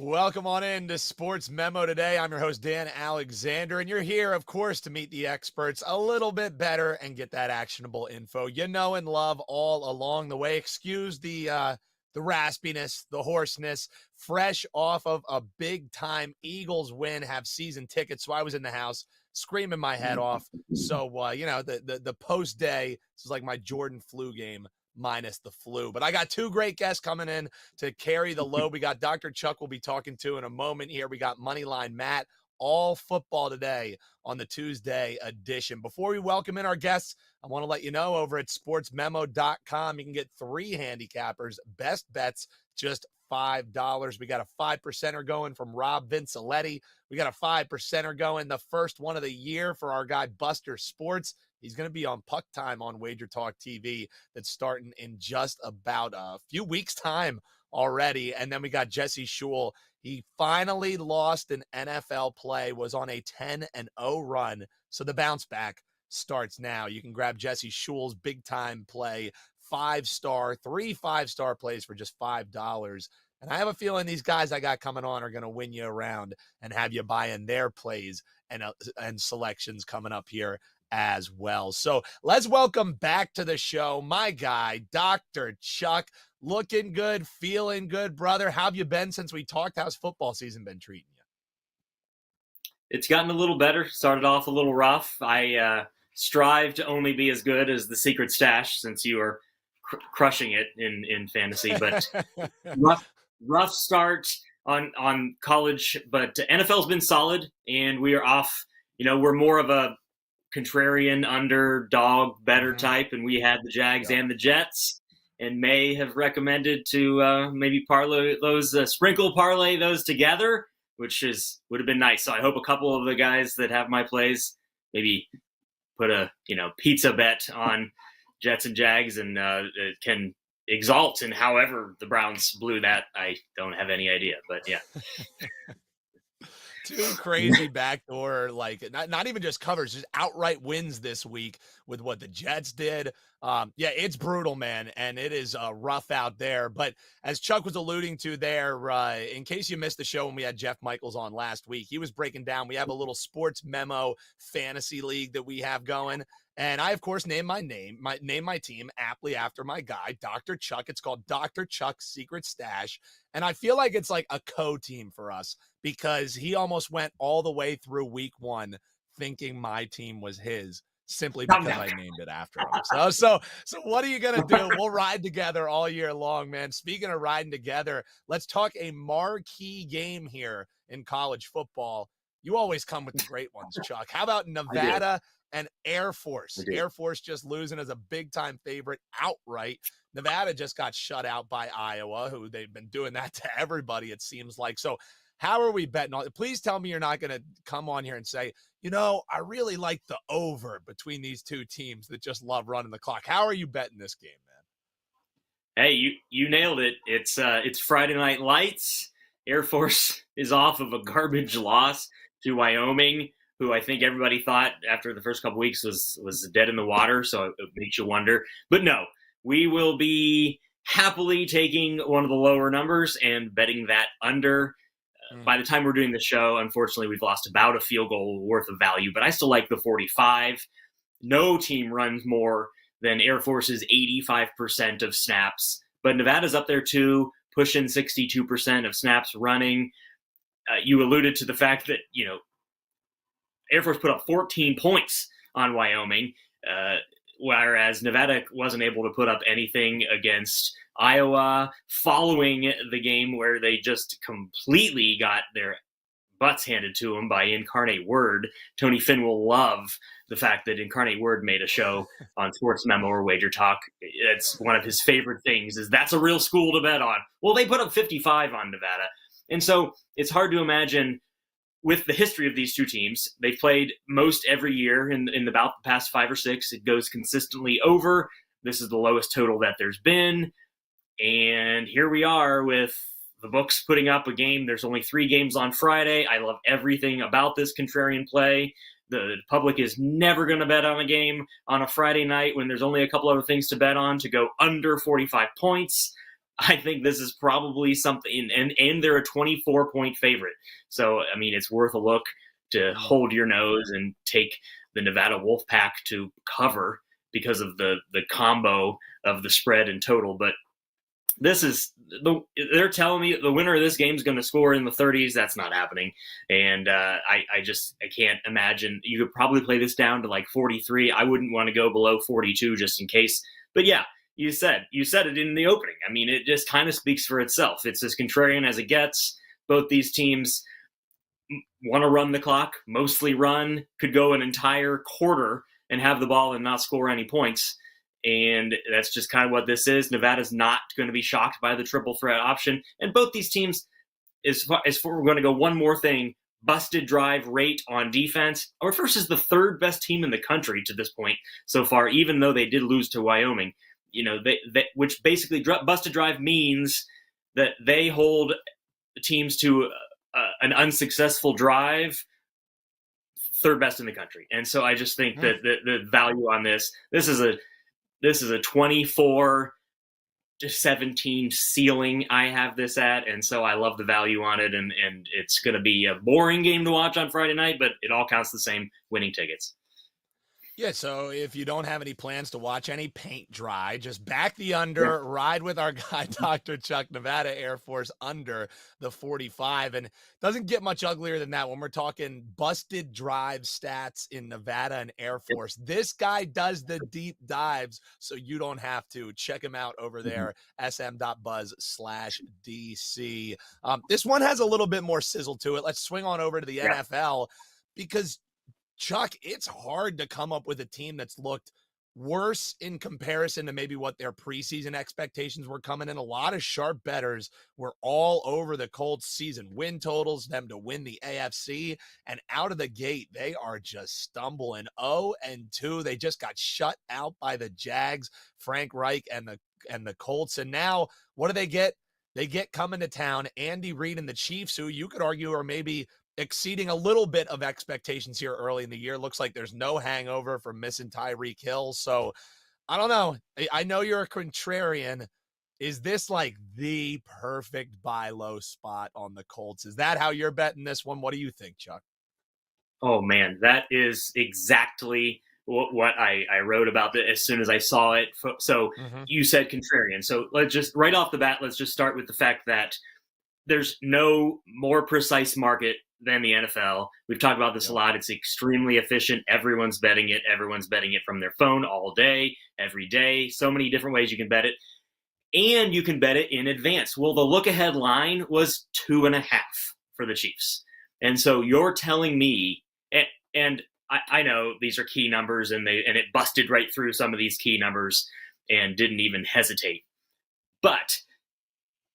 Welcome on in to Sports Memo Today. I'm your host, Dan Alexander, and you're here, of course, to meet the experts a little bit better and get that actionable info you know and love all along the way. Excuse the raspiness, the hoarseness, fresh off of a big-time Eagles win, have season tickets, so I was in the house screaming my head off. So, the post-day, this is like my Jordan flu game minus the flu. But I got two great guests coming in to carry the load. We got Dr. Chuck we'll be talking to in a moment here. We got Moneyline Matt, all football today on the Tuesday edition. Before we welcome in our guests, I want to let you know over at sportsmemo.com, you can get 3 handicappers, best bets, just $5. We got a 5%er going from Rob Vincelletti. We got a 5%er going, the first one of the year for our guy Buster Sports. He's going to be on Puck Time on Wager Talk TV. That's starting in just about a few weeks' time already. And then we got Jesse Shule. He finally lost an NFL play, was on a 10-0 run. So the bounce back starts now. You can grab Jesse Shule's big-time play, 5-star, 3 5-star plays for just $5. And I have a feeling these guys I got coming on are going to win you around and have you buying their plays and selections coming up here as well. So let's welcome back to the show my guy, Dr. Chuck. Looking good, feeling good, brother. How have you been since we talked? How's football season been treating you? It's gotten a little better. Started off a little rough. I strive to only be as good as the secret stash since you are crushing it in fantasy, but rough start on college, but NFL's been solid and we are off. We're more of a contrarian underdog better type, and we had the Jags and the Jets, and may have recommended to maybe parlay those sprinkle parlay those together, which would have been nice. So I hope a couple of the guys that have my plays maybe put a pizza bet on Jets and Jags and can exalt in however the Browns blew that. I don't have any idea, but yeah. Two crazy backdoor, not even just covers, just outright wins this week with what the Jets did. It's brutal, man, and it is rough out there. But as Chuck was alluding to there, in case you missed the show when we had Jeff Michaels on last week, he was breaking down. We have a little Sports Memo fantasy league that we have going. And I, of course, named my team aptly after my guy, Dr. Chuck. It's called Dr. Chuck's Secret Stash. And I feel like it's like a co-team for us because he almost went all the way through week 1 thinking my team was his simply because I named it after him. So what are you going to do? We'll ride together all year long, man. Speaking of riding together, let's talk a marquee game here in college football. You always come with the great ones, Chuck. How about Nevada and Air Force? Air Force just losing as a big-time favorite outright. Nevada just got shut out by Iowa, who they've been doing that to everybody, it seems like. So how are we betting on it? Please tell me you're not going to come on here and say, I really like the over between these two teams that just love running the clock. How are you betting this game, man? Hey, you nailed it. It's Friday Night Lights. Air Force is off of a garbage loss to Wyoming, who I think everybody thought after the first couple weeks was dead in the water, so it makes you wonder. But no, we will be happily taking one of the lower numbers and betting that under. By the time we're doing the show, unfortunately, we've lost about a field goal worth of value, but I still like the 45. No team runs more than Air Force's 85% of snaps, but Nevada's up there too, pushing 62% of snaps running. You alluded to the fact that, Air Force put up 14 points on Wyoming, whereas Nevada wasn't able to put up anything against Iowa following the game where they just completely got their butts handed to them by Incarnate Word. Tony Finn will love the fact that Incarnate Word made a show on Sports Memo or Wager Talk. It's one of his favorite things is that's a real school to bet on. Well, they put up 55 on Nevada. And so it's hard to imagine with the history of these two teams, they've played most every year in about the past 5 or 6. It goes consistently over. This is the lowest total that there's been. And here we are with the books putting up a game. There's only 3 games on Friday. I love everything about this contrarian play. The public is never going to bet on a game on a Friday night when there's only a couple other things to bet on to go under 45 points. I think this is probably something, and they're a 24-point favorite. So, I mean, it's worth a look to hold your nose and take the Nevada Wolfpack to cover because of the combo of the spread and total. But they're telling me the winner of this game is going to score in the 30s. That's not happening. And I can't imagine. You could probably play this down to like 43. I wouldn't want to go below 42 just in case. But yeah, you said it in the opening. I mean, it just kind of speaks for itself. It's as contrarian as it gets. Both these teams want to run the clock, mostly run, could go an entire quarter and have the ball and not score any points. And that's just kind of what this is. Nevada's not going to be shocked by the triple threat option. And both these teams, we're going to go one more thing, busted drive rate on defense. Our first is the third best team in the country to this point so far, even though they did lose to Wyoming. Which basically busted drive means that they hold teams to an unsuccessful drive, third best in the country. And so I just think that the value on this is a 24-17 ceiling I have this at, and so I love the value on it, and it's going to be a boring game to watch on Friday night, but it all counts the same, winning tickets. Yeah, so if you don't have any plans to watch any paint dry, just back the under, ride with our guy, Dr. Chuck, Nevada Air Force under the 45. And it doesn't get much uglier than that when we're talking busted drive stats in Nevada and Air Force. This guy does the deep dives, so you don't have to. Check him out over there, sm.buzz/DC. This one has a little bit more sizzle to it. Let's swing on over to the NFL because Chuck, it's hard to come up with a team that's looked worse in comparison to maybe what their preseason expectations were coming in. A lot of sharp bettors were all over the Colts season win totals, them to win the AFC, and out of the gate, they are just stumbling 0-2. They just got shut out by the Jags, Frank Reich and the Colts. And now what do they get? They get coming to town Andy Reid and the Chiefs, who you could argue are maybe exceeding a little bit of expectations here early in the year. Looks like there's no hangover from missing Tyreek Hill. So I don't know. I know you're a contrarian. Is this like the perfect buy low spot on the Colts? Is that how you're betting this one? What do you think, Chuck? Oh man, that is exactly what I wrote about it as soon as I saw it. So you said contrarian. So let's just right off the bat, let's just start with the fact that there's no more precise market than the NFL. We've talked about this a lot. It's extremely efficient. Everyone's betting it. Everyone's betting it from their phone all day, every day. So many different ways you can bet it. And you can bet it in advance. Well, the look-ahead line was 2.5 for the Chiefs. And so you're telling me, and I know these are key numbers, and it busted right through some of these key numbers and didn't even hesitate. But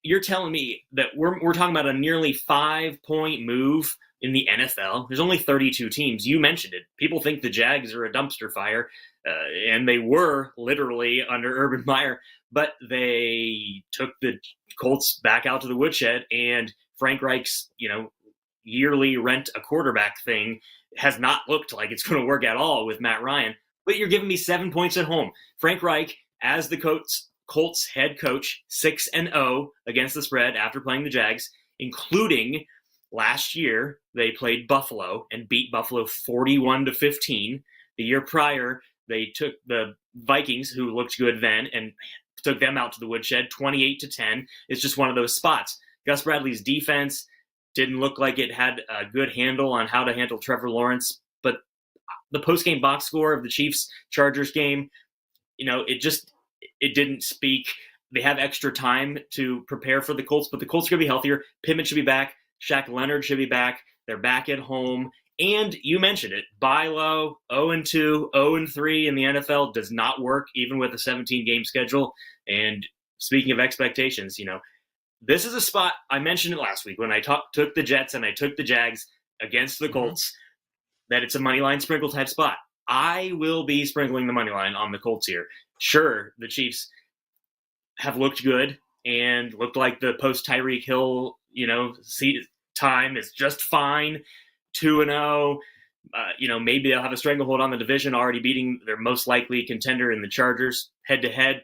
you're telling me that we're talking about a nearly 5-point move in the NFL. There's only 32 teams. You mentioned it. People think the Jags are a dumpster fire, and they were literally under Urban Meyer, but they took the Colts back out to the woodshed, and Frank Reich's, yearly rent a quarterback thing has not looked like it's going to work at all with Matt Ryan. But you're giving me 7 points at home. Frank Reich, as the Colts head coach, 6-0 against the spread after playing the Jags, including last year they played Buffalo and beat Buffalo 41-15. The year prior, they took the Vikings, who looked good then, and took them out to the woodshed 28-10. It's just one of those spots. Gus Bradley's defense didn't look like it had a good handle on how to handle Trevor Lawrence, but the post-game box score of the Chiefs-Chargers game, it didn't speak. They have extra time to prepare for the Colts, but the Colts are going to be healthier. Pittman should be back. Shaq Leonard should be back. They're back at home. And you mentioned it, buy low, 0-2, 0-3 in the NFL does not work, even with a 17-game schedule. And speaking of expectations, this is a spot, I mentioned it last week when I took the Jets and I took the Jags against the Colts, that it's a money line sprinkle type spot. I will be sprinkling the money line on the Colts here. Sure, the Chiefs have looked good and looked like the post Tyreek Hill, time is just fine. 2-0. Maybe they'll have a stranglehold on the division, already beating their most likely contender in the Chargers head to head.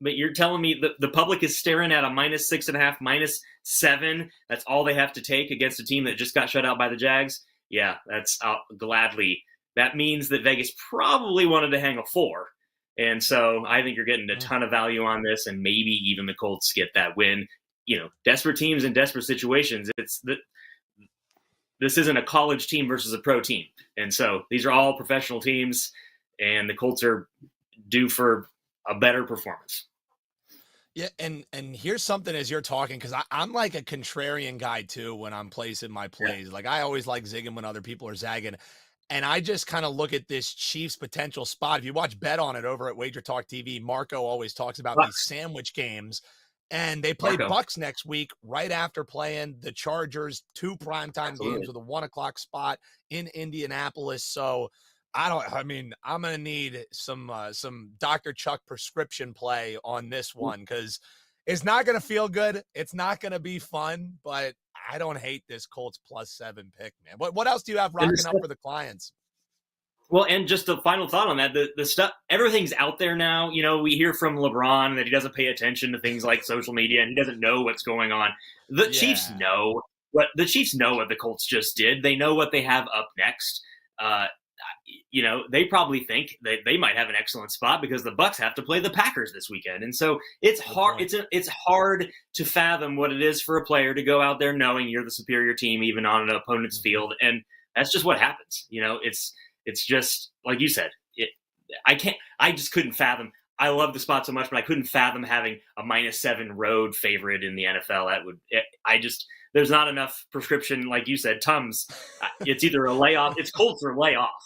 but you're telling me the public is staring at a -6.5, -7. That's all they have to take against a team that just got shut out by the Jags. Yeah, that's gladly. That means that Vegas probably wanted to hang a 4. And so I think you're getting a ton of value on this, and maybe even the Colts get that win. Desperate teams in desperate situations. This isn't a college team versus a pro team. And so these are all professional teams, and the Colts are due for a better performance. Yeah, and here's something as you're talking, because I'm like a contrarian guy too when I'm placing my plays. Like I always like zigging when other people are zagging. And I just kind of look at this Chiefs potential spot. If you watch Bet on It over at Wager Talk TV, Marco always talks about these sandwich games. And they play Bucks next week right after playing the Chargers, 2 primetime games with a 1:00 spot in Indianapolis. So I'm going to need some Dr. Chuck prescription play on this one, because it's not going to feel good. It's not going to be fun, but I don't hate this Colts +7 pick, man. What else do you have rocking up for the clients? Well, and just a final thought on that, the stuff, everything's out there now. We hear from LeBron that he doesn't pay attention to things like social media and he doesn't know what's going on. The Chiefs know what the Colts just did. They know what they have up next. They probably think that they might have an excellent spot because the Bucks have to play the Packers this weekend. And so it's hard. It's hard to fathom what it is for a player to go out there knowing you're the superior team, even on an opponent's field. And that's just what happens. It's just like you said. I just couldn't fathom. I love the spot so much, but I couldn't fathom having a -7 road favorite in the NFL. There's not enough prescription, like you said, Tums. It's either a layoff. It's Colts or layoff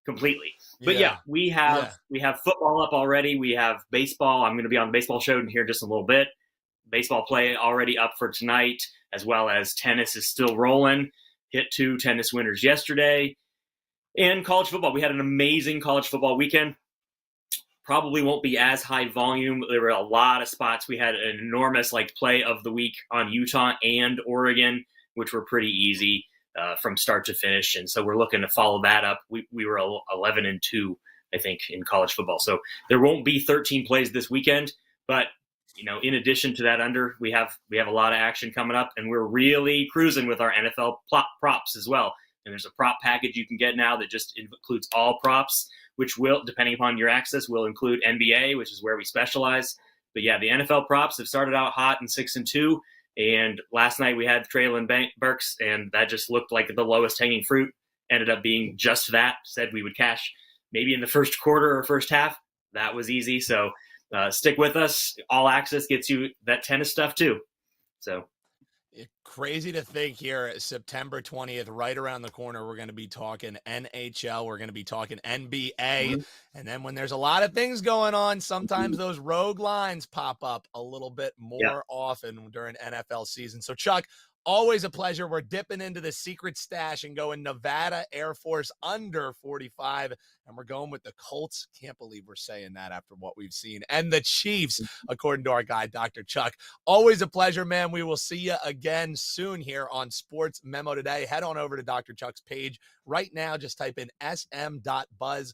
completely. But we have football up already. We have baseball. I'm going to be on the baseball show in here just a little bit. Baseball play already up for tonight, as well as tennis is still rolling. Hit 2 tennis winners yesterday. And college football. We had an amazing college football weekend. Probably won't be as high volume. There were a lot of spots. We had an enormous play of the week on Utah and Oregon, which were pretty easy from start to finish. And so we're looking to follow that up. We were 11-2, I think, in college football. So there won't be 13 plays this weekend, but in addition to that we have a lot of action coming up, and we're really cruising with our NFL props as well. And there's a prop package you can get now that just includes all props, which will, depending upon your access, will include NBA, which is where we specialize. But yeah, the NFL props have started out hot in 6-2. And last night we had Traylon Burks, and that just looked like the lowest hanging fruit. Ended up being just that. Said we would cash maybe in the first quarter or first half. That was easy. So stick with us. All access gets you that tennis stuff too. So. Crazy to think here, September 20th, right around the corner, we're going to be talking NHL. We're going to be talking NBA. And then when there's a lot of things going on, sometimes those rogue lines pop up a little bit more often during NFL season. So, Chuck, always a pleasure. We're dipping into the secret stash and going Nevada Air Force under 45. And we're going with the Colts. Can't believe we're saying that after what we've seen. And the Chiefs, according to our guy, Dr. Chuck. Always a pleasure, man. We will see you again soon here on Sports Memo Today. Head on over to Dr. Chuck's page right now. Just type in sm.buzz/DC.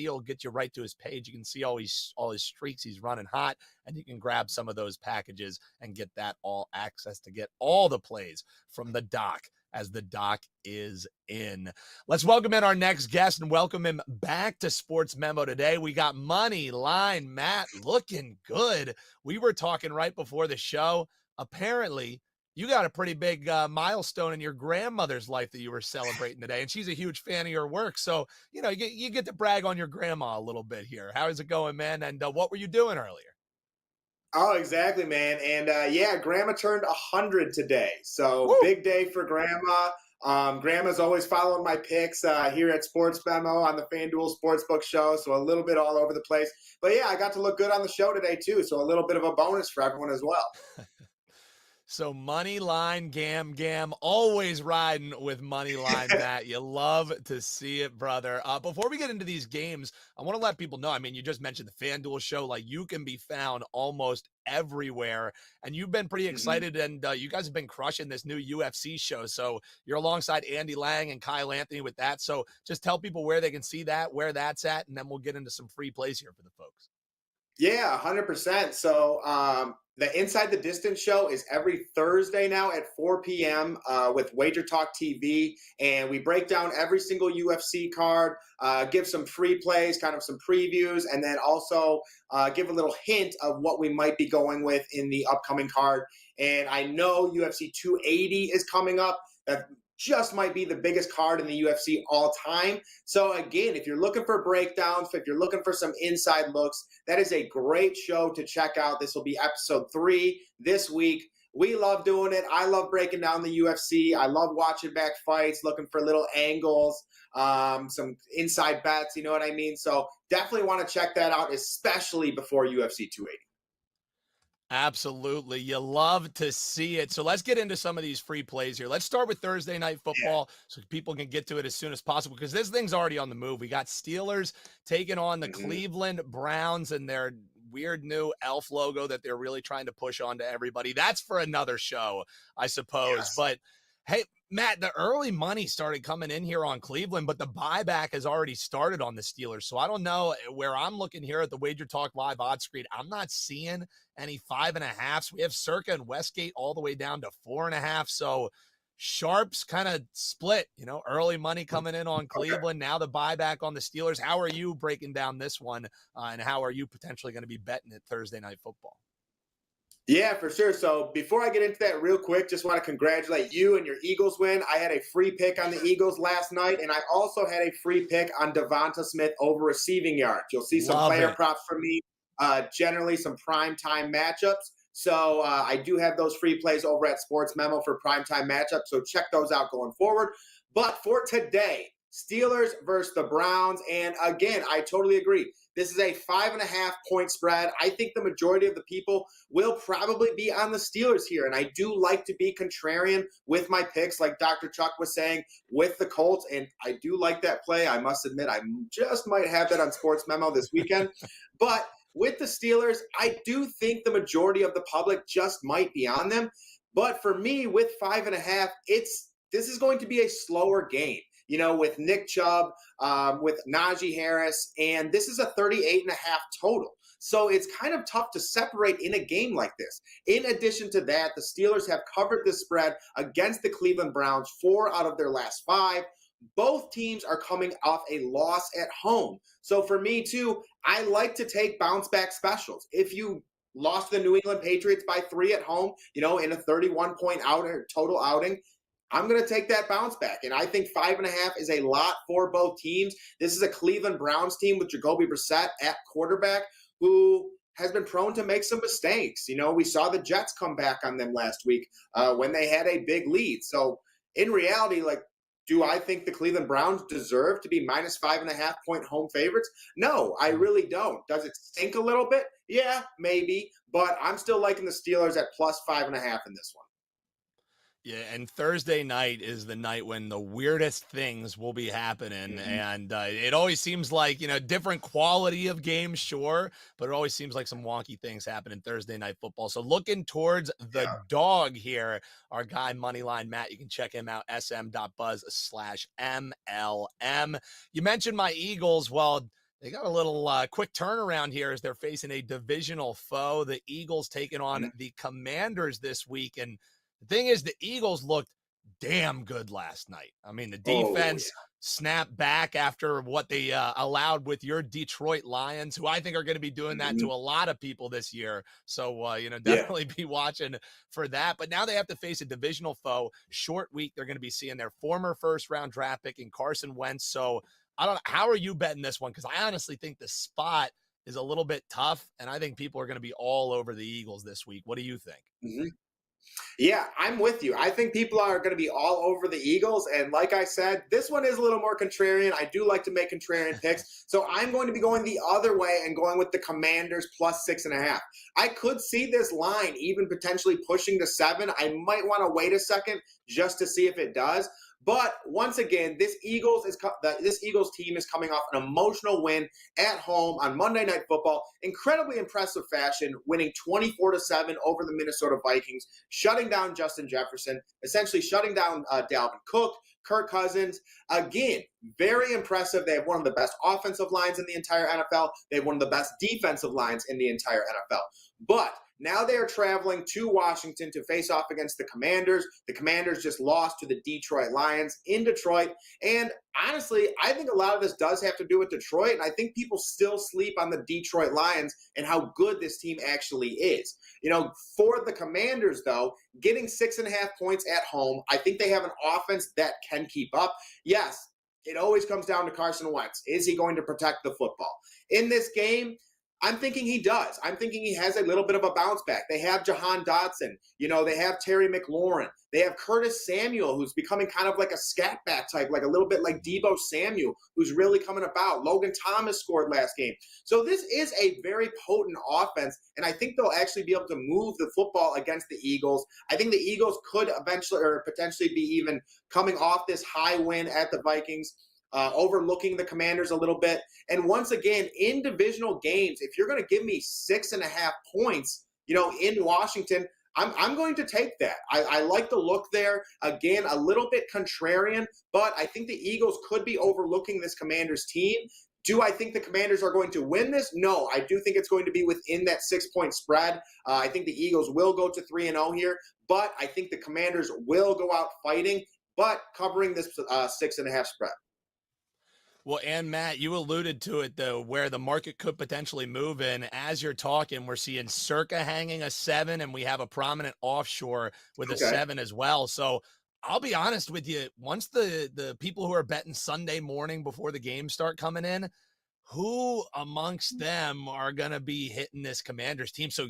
It'll get you right to his page. You can see all his streaks. He's running hot, and you can grab some of those packages and get that all access to get all the plays from the doc as the doc is in. Let's welcome in our next guest and welcome him back to Sports Memo Today. We got Moneyline Matt looking good. We were talking right before the show. Apparently, you got a pretty big milestone in your grandmother's life that you were celebrating today, and she's a huge fan of your work. So, you get to brag on your grandma a little bit here. How is it going, man? And what were you doing earlier? Oh, exactly, man. And grandma turned 100 today. So Woo! Big day for grandma. Grandma's always following my picks here at Sports Memo on the FanDuel Sportsbook show. So a little bit all over the place. But yeah, I got to look good on the show today too. So a little bit of a bonus for everyone as well. So Moneyline Gam, always riding with Moneyline Matt. You love to see it, brother. Before we get into these games, I want to let people know, you just mentioned the FanDuel show. You can be found almost everywhere, and you've been pretty excited, and you guys have been crushing this new UFC show. So you're alongside Andy Lang and Kyle Anthony with that. So just tell people where they can see that, where that's at, and then we'll get into some free plays here for the folks. Yeah, 100%. So the Inside the Distance show is every Thursday now at 4 p.m. With Wager Talk TV. And we break down every single UFC card, give some free plays, kind of some previews, and then also give a little hint of what we might be going with in the upcoming card. And I know UFC 280 is coming up. That just might be the biggest card in the UFC all time. So again, if you're looking for breakdowns, if you're looking for some inside looks, that is a great show to check out. This will be episode 3 this week. We love doing it. I love breaking down the UFC. I love watching back fights, looking for little angles, some inside bets, you know what I mean? So definitely want to check that out, especially before UFC 280. Absolutely. You love to see it. So let's get into some of these free plays here. Let's start with Thursday night football so people can get to it as soon as possible because this thing's already on the move. We got Steelers taking on the Cleveland Browns and their weird new elf logo that they're really trying to push on to everybody. That's for another show, I suppose. Yes. But hey, Matt, the early money started coming in here on Cleveland, but the buyback has already started on the Steelers. So I don't know where I'm looking here at the Wager Talk Live odds screen. I'm not seeing any 5.5s. We have Circa and Westgate all the way down to 4.5. So sharps kind of split, early money coming in on Cleveland. Now the buyback on the Steelers. How are you breaking down this one? And how are you potentially going to be betting it Thursday night football? Yeah, for sure. So before I get into that real quick, just want to congratulate you and your Eagles win. I had a free pick on the Eagles last night, and I also had a free pick on Devonta Smith over receiving yards. You'll see some player props from me, generally some primetime matchups. So I do have those free plays over at SportsMemo for primetime matchups, so check those out going forward. But for today, Steelers versus the Browns, and again, I totally agree. This is a 5.5 point spread. I think the majority of the people will probably be on the Steelers here. And I do like to be contrarian with my picks, like Dr. Chuck was saying, with the Colts. And I do like that play. I must admit, I just might have that on Sports Memo this weekend. But with the Steelers, I do think the majority of the public just might be on them. But for me, with 5.5, this is going to be a slower game. With Nick Chubb, with Najee Harris, and this is a 38.5 total. So it's kind of tough to separate in a game like this. In addition to that, the Steelers have covered the spread against the Cleveland Browns 4 out of their last 5. Both teams are coming off a loss at home. So for me, too, I like to take bounce back specials. If you lost the New England Patriots by 3 at home, in a 31-point total outing, I'm going to take that bounce back. And I think 5.5 is a lot for both teams. This is a Cleveland Browns team with Jacoby Brissett at quarterback who has been prone to make some mistakes. We saw the Jets come back on them last week when they had a big lead. So in reality, do I think the Cleveland Browns deserve to be minus 5.5 point home favorites? No, I really don't. Does it stink a little bit? Yeah, maybe. But I'm still liking the Steelers at plus 5.5 in this one. Yeah, and Thursday night is the night when the weirdest things will be happening. And it always seems like, different quality of games, sure, but it always seems like some wonky things happen in Thursday night football. So looking towards the dog here, our guy Moneyline Matt, you can check him out, sm.buzz/MLM. You mentioned my Eagles. Well, they got a little quick turnaround here as they're facing a divisional foe. The Eagles taking on the Commanders this week. And the thing is, the Eagles looked damn good last night. I mean, the defense snapped back after what they allowed with your Detroit Lions, who I think are going to be doing that to a lot of people this year. So, definitely be watching for that. But now they have to face a divisional foe. Short week, they're going to be seeing their former first-round draft pick in Carson Wentz. So, I don't know. How are you betting this one? Because I honestly think the spot is a little bit tough, and I think people are going to be all over the Eagles this week. What do you think? Yeah, I'm with you. I think people are going to be all over the Eagles. And like I said, this one is a little more contrarian. I do like to make contrarian picks. So I'm going to be going the other way and going with the Commanders plus 6.5. I could see this line even potentially pushing to 7. I might want to wait a second just to see if it does. But once again, this Eagles team is coming off an emotional win at home on Monday Night Football. Incredibly impressive fashion, winning 24-7 over the Minnesota Vikings, shutting down Justin Jefferson, essentially shutting down Dalvin Cook, Kirk Cousins, again, very impressive. They have one of the best offensive lines in the entire NFL. They have one of the best defensive lines in the entire NFL. But now they are traveling to Washington to face off against the Commanders. The Commanders just lost to the Detroit Lions in Detroit. And honestly, I think a lot of this does have to do with Detroit. And I think people still sleep on the Detroit Lions and how good this team actually is. For the Commanders, though, getting 6.5 points at home, I think they have an offense that can keep up. Yes, it always comes down to Carson Wentz. Is he going to protect the football? In this game, I'm thinking he does. I'm thinking he has a little bit of a bounce back. They have Jahan Dotson. They have Terry McLaurin. They have Curtis Samuel, who's becoming kind of like a scat back type, like a little bit like Deebo Samuel, who's really coming about. Logan Thomas scored last game. So this is a very potent offense, and I think they'll actually be able to move the football against the Eagles. I think the Eagles could eventually or potentially be even coming off this high win at the Vikings. Overlooking the Commanders a little bit. And once again, in divisional games, if you're going to give me 6.5 points, in Washington, I'm going to take that. I like the look there. Again, a little bit contrarian, but I think the Eagles could be overlooking this Commanders team. Do I think the Commanders are going to win this? No, I do think it's going to be within that 6-point spread. I think the Eagles will go to 3-0 here, but I think the Commanders will go out fighting, but covering this 6.5 spread. Well, and Matt, you alluded to it, though, where the market could potentially move in. As you're talking, we're seeing Circa hanging a 7, and we have a prominent offshore with a 7 as well. So I'll be honest with you, once the people who are betting Sunday morning before the games start coming in, who amongst them are going to be hitting this Commanders team? So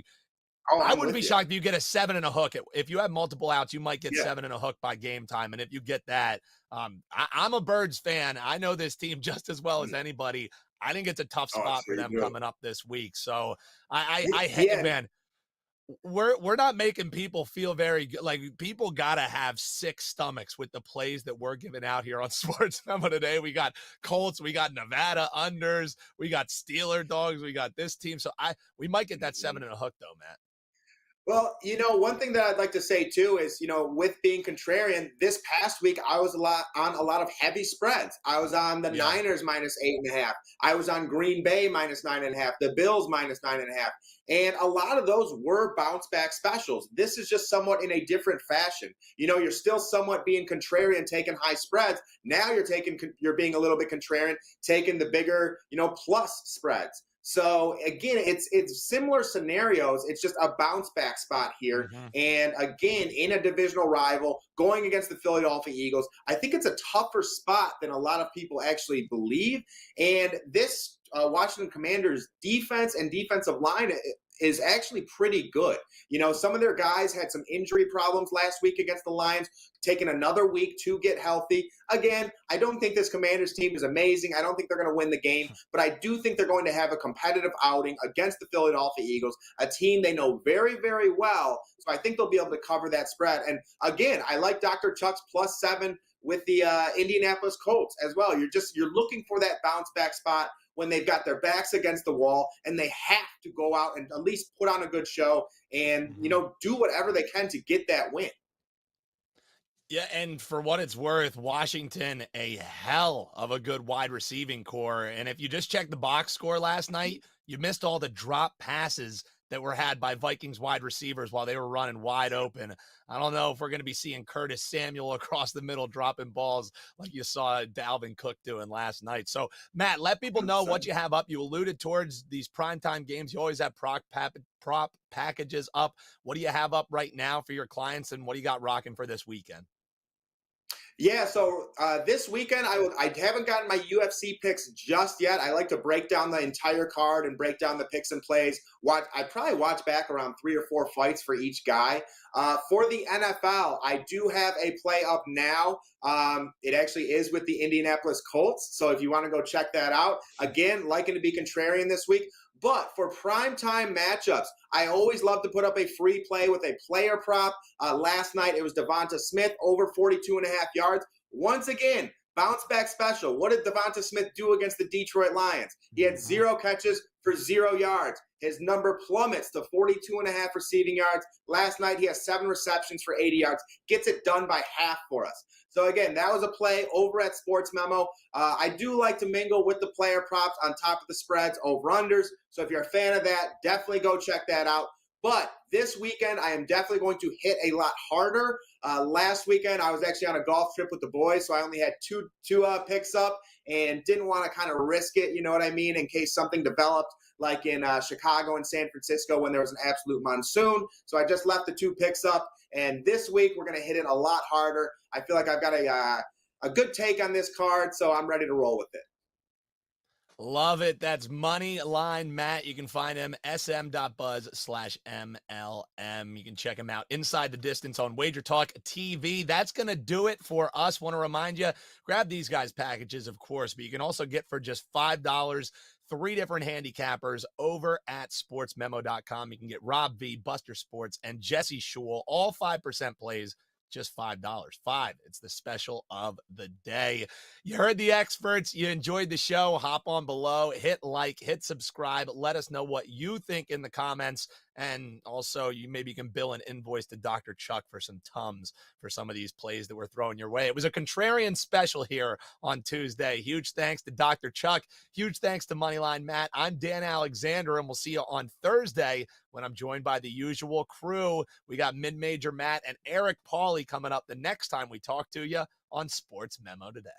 I wouldn't be shocked if you get a 7 and a hook. If you have multiple outs, you might get 7 and a hook by game time. And if you get that, I'm a Birds fan. I know this team just as well as anybody. I think it's a tough spot for them coming up this week. So man, we're not making people feel very good. Like, people got to have sick stomachs with the plays that we're giving out here on SportsMemo Today. We got Colts, we got Nevada unders, we got Steeler dogs, we got this team. So we might get that 7 and a hook though, Matt. Well, one thing that I'd like to say too is, with being contrarian, this past week I was on a lot of heavy spreads. I was on the Niners minus 8.5. I was on Green Bay minus 9.5. The Bills minus 9.5. And a lot of those were bounce back specials. This is just somewhat in a different fashion. You're still somewhat being contrarian, taking high spreads. Now you're being a little bit contrarian, taking the bigger, plus spreads. So again, it's similar scenarios. It's just a bounce back spot here. Mm-hmm. And again, in a divisional rival going against the Philadelphia Eagles, I think it's a tougher spot than a lot of people actually believe. And this Washington Commanders defense and defensive line is actually pretty good. Some of their guys had some injury problems last week against the Lions, taking another week to get healthy. Again, I don't think this Commanders team is amazing. I don't think they're going to win the game, but I do think they're going to have a competitive outing against the Philadelphia Eagles, a team they know very, very well. So I think they'll be able to cover that spread. And again, I like Dr. Chuck's +7 with the Indianapolis Colts as well. You're looking for that bounce back spot when they've got their backs against the wall and they have to go out and at least put on a good show and, do whatever they can to get that win. Yeah, and for what it's worth, Washington, a hell of a good wide receiving core. And if you just check the box score last night, you missed all the drop passes that were had by Vikings wide receivers while they were running wide open. I don't know if we're going to be seeing Curtis Samuel across the middle dropping balls like you saw Dalvin Cook doing last night. So, Matt, let people know what you have up. You alluded towards these primetime games. You always have prop packages up. What do you have up right now for your clients, and what do you got rocking for this weekend? Yeah, so this weekend, I haven't gotten my UFC picks just yet. I like to break down the entire card and break down the picks and plays. I probably watch back around 3 or 4 fights for each guy. For the NFL, I do have a play up now. It actually is with the Indianapolis Colts, so if you want to go check that out. Again, liking to be contrarian this week. But for primetime matchups, I always love to put up a free play with a player prop. Last night, it was Devonta Smith over 42.5 yards. Once again, Bounce back special. What did Devonta Smith do against the Detroit Lions? He had 0 catches for 0 yards. His number plummets to 42.5 receiving yards. Last night, he has 7 receptions for 80 yards. Gets it done by half for us. So, again, that was a play over at Sports Memo. I do like to mingle with the player props on top of the spreads, over-unders. So if you're a fan of that, definitely go check that out. But this weekend, I am definitely going to hit a lot harder. Last weekend, I was actually on a golf trip with the boys, so I only had two picks up and didn't want to kind of risk it, you know what I mean, in case something developed like in Chicago and San Francisco when there was an absolute monsoon. So I just left the 2 picks up, and this week we're going to hit it a lot harder. I feel like I've got a good take on this card, so I'm ready to roll with it. Love it. That's Moneyline Matt. You can find him sm.buzz/MLM. You can check him out inside the distance on Wager Talk TV. That's going to do it for us. Want to remind you, grab these guys' packages, of course, but you can also get for just $5 3 different handicappers over at sportsmemo.com. You can get Rob V, Buster Sports, and Jesse Shule, all 5% plays. Just $5. It's the special of the day. You heard the experts. You enjoyed the show. Hop on below, hit like, hit subscribe. Let us know what you think in the comments. And also, you maybe can bill an invoice to Dr. Chuck for some Tums for some of these plays that we're throwing your way. It was a contrarian special here on Tuesday. Huge thanks to Dr. Chuck. Huge thanks to Moneyline Matt. I'm Dan Alexander, and we'll see you on Thursday when I'm joined by the usual crew. We got Mid-Major Matt and Eric Pauly coming up the next time we talk to you on Sports Memo Today.